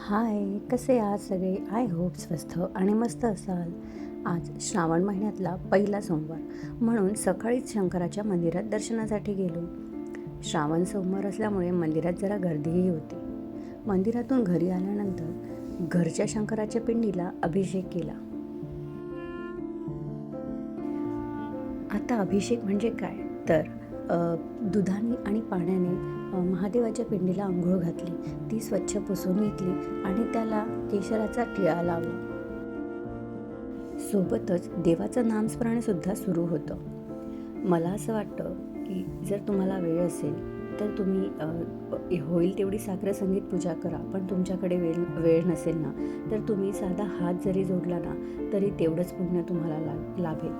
हाय, कसे आहात सगळे? आय होप स्वस्थ आणि मस्त असाल. आज श्रावण महिन्यातला पहिला सोमवार म्हणून सकाळीच शंकराच्या मंदिरात दर्शनासाठी गेलो. श्रावण सोमवार असल्यामुळे मंदिरात जरा गर्दीही होती. मंदिरातून घरी आल्यानंतर घरच्या शंकराच्या पिंडीला अभिषेक केला. आता अभिषेक म्हणजे काय तर दुधाने आणि पाण्याने महादेवाच्या पिंडीला अंघोळ घातली, ती स्वच्छ पुसून घेतली आणि त्याला केशराचा टिळा लावला. सोबतच देवाचं नामस्मरणसुद्धा सुरू होतं. मला असं वाटतं की जर तुम्हाला वेळ असेल तर तुम्ही होईल तेवढी साखर संगीत पूजा करा, पण तुमच्याकडे वेळ नसेल ना तर तुम्ही साधा हात जरी जोडला ना तरी तेवढंच पुण्य तुम्हाला लाभेल.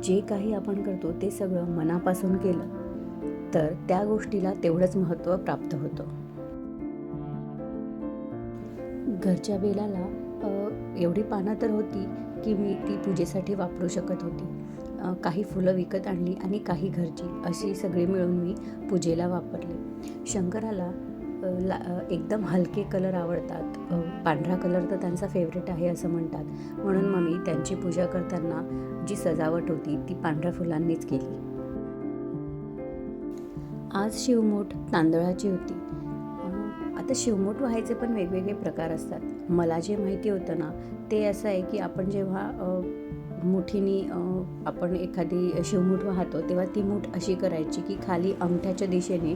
जे काही आपण करतो ते सगळं मनापासून केलं तर त्या गोष्टीला तेवढंच महत्त्व प्राप्त होतं. घरच्या बेलाला एवढी पानं तर होती की मी ती पूजेसाठी वापरू शकत होती. काही फुलं विकत आणली आणि काही घरची, अशी सगळी मिळून मी पूजेला वापरले. शंकराला एकदम हलके कलर आवडतात. पांढरा कलर तर त्यांचा फेवरेट आहे असं म्हणतात. म्हणून मग मी त्यांची पूजा करताना जी सजावट होती ती पांढऱ्या फुलांनीच केली. आज शिवमूठ तांदळाची होती. आता शिवमूठ व्हायचे पण वेगवेगळे प्रकार असतात. मला जे माहिती होतं ना ते असं आहे की आपण जेव्हा मुठीनी आपण एखादी शिवमूठ वाहतो तेव्हा ती मूठ अशी करायची की खाली अंगठ्याच्या दिशेने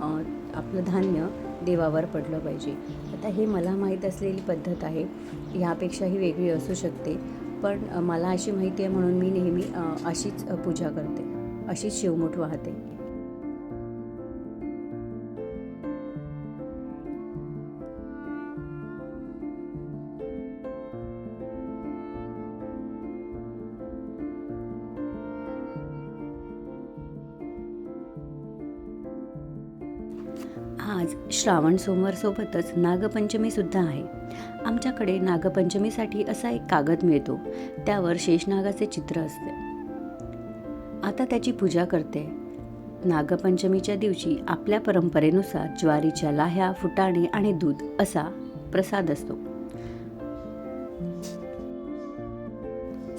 आपलं धान्य देवावर पडलं पाहिजे. आता हे मला माहीत असलेली पद्धत आहे, ह्यापेक्षाही वेगळी असू शकते, पण मला अशी माहिती आहे म्हणून मी नेहमी अशीच पूजा करते, अशीच शिवमूठ वाहते. आज श्रावण सोमवारसोबतच नागपंचमीसुद्धा आहे. आमच्याकडे नागपंचमीसाठी असा एक कागद मिळतो, त्यावर शेषनागाचे चित्र असते. आता त्याची पूजा करते. नागपंचमीच्या दिवशी आपल्या परंपरेनुसार ज्वारीच्या लाह्या, फुटाणे आणि दूध असा प्रसाद असतो.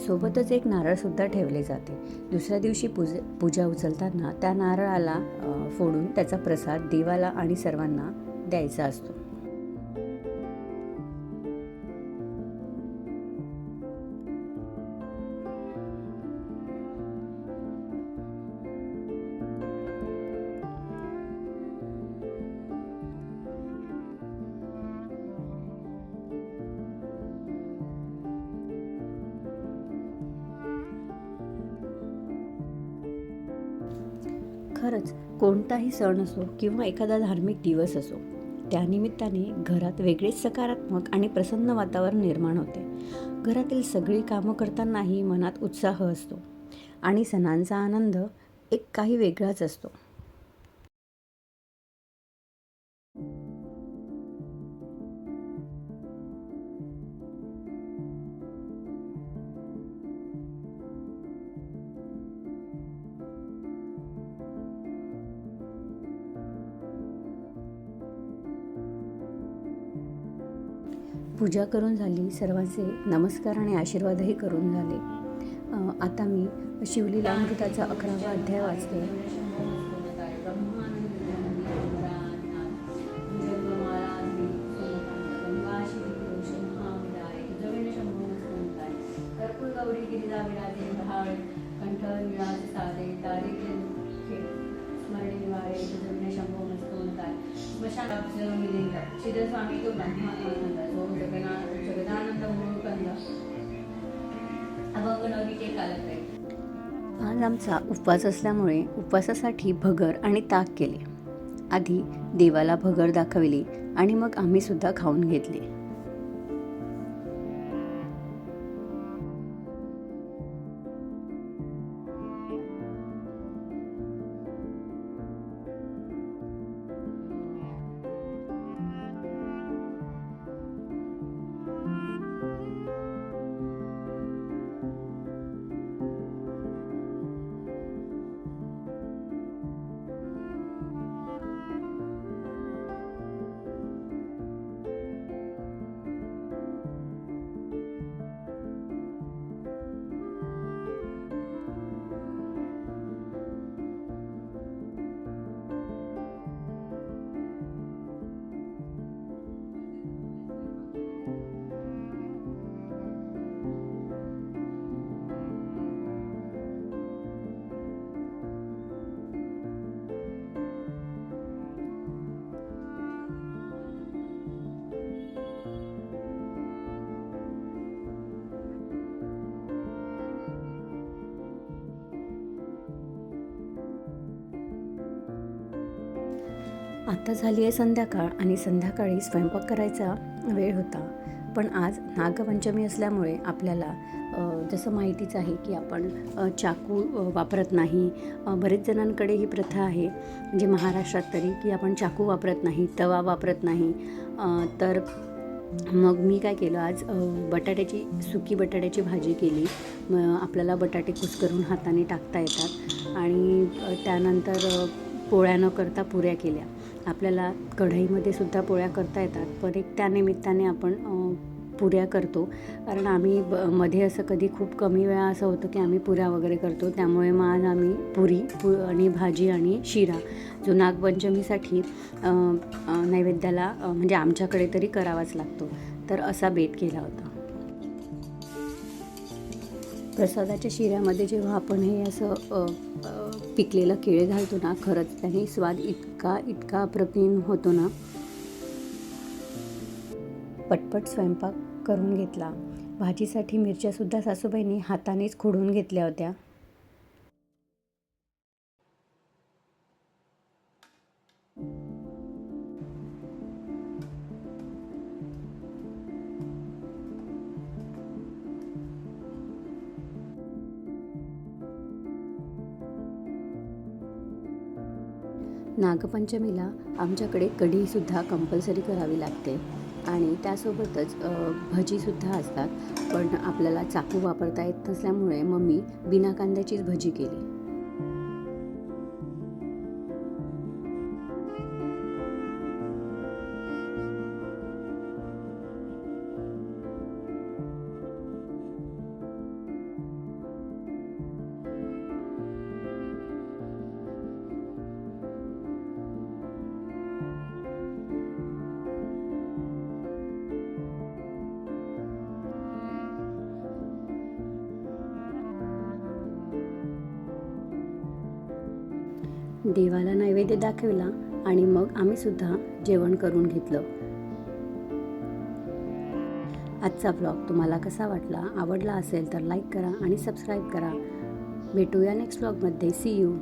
सोबतच एक नारळसुद्धा ठेवले जाते. दुसऱ्या दिवशी पूजा उचलताना त्या नारळाला फोडून त्याचा प्रसाद देवाला आणि सर्वांना द्यायचा असतो. खरंच कोणताही सण असो किंवा एखादा धार्मिक दिवस असो, त्यानिमित्ताने घरात वेगळेच सकारात्मक आणि प्रसन्न वातावरण निर्माण होते. घरातील सगळी कामं करतानाही मनात उत्साह असतो आणि सणांचा आनंद एक काही वेगळाच असतो. पूजा करून झाली, सर्वांचे नमस्कार आणि आशीर्वादही करून झाले. आता मी शिवलीलामृताचा 11वा अध्याय वाचते. आज आमचा उपवास असल्यामुळे उपवासासाठी भगर आणि ताक केले. आधी देवाला भगर दाखवली आणि मग आम्ही सुद्धा खाऊन घेतले. आता झाली आहे संध्याकाळ आणि संध्याकाळी स्वयंपाक करायचा वेळ होता. पण आज नागपंचमी असल्यामुळे आपल्याला जसं माहितीच आहे की आपण चाकू वापरत नाही. बरेच जणांकडे ही प्रथा आहे, म्हणजे महाराष्ट्रात तरी, की आपण चाकू वापरत नाही, तवा वापरत नाही. तर मग मी काय केलं, आज सुकी बटाट्याची भाजी केली. आपल्याला बटाटे कुस्करून हाताने टाकता येतात आणि त्यानंतर पोळ्या न करता पुऱ्या केल्या. आपल्याला कढईमध्ये सुद्धा पोळ्या करता येतात, पण एक त्यानिमित्ताने आपण पुऱ्या करतो. कारण आम्ही मध्ये असं कधी खूप कमी वेळा असं होतं की आम्ही पुऱ्या वगैरे करतो. त्यामुळे मग आज आम्ही आणि भाजी आणि शिरा, जो नागपंचमीसाठी नैवेद्याला म्हणजे आमच्याकडे तरी करावाच लागतो, तर असा बेत केला होता. प्रसादाच्या शिऱ्यामध्ये जेव्हा आपण हे असं पिकलेलं केळ घालतो ना, खरंच त्याने स्वाद इतका अप्रतिम होतो ना. पटपट स्वयंपाक करून घेतला. भाजीसाठी मिरच्यासुद्धा सासूबाईंनी हातानेच खोडून घेतल्या होत्या. नागपंचमीला आमच्याकडे कढीसुद्धा कंपल्सरी करावी लागते आणि त्यासोबतच भजीसुद्धा असतात. पण आपल्याला चाकू वापरता येत नसल्यामुळे मग मी बिना कांद्याचीच भजी केली. देवाला नैवेद्य दाखवला आणि मग आम्हीसुद्धा जेवण करून घेतलं. आजचा ब्लॉग तुम्हाला कसा वाटला? आवडला असेल तर लाईक करा आणि सबस्क्राईब करा. भेटूया नेक्स्ट ब्लॉगमध्ये. See you.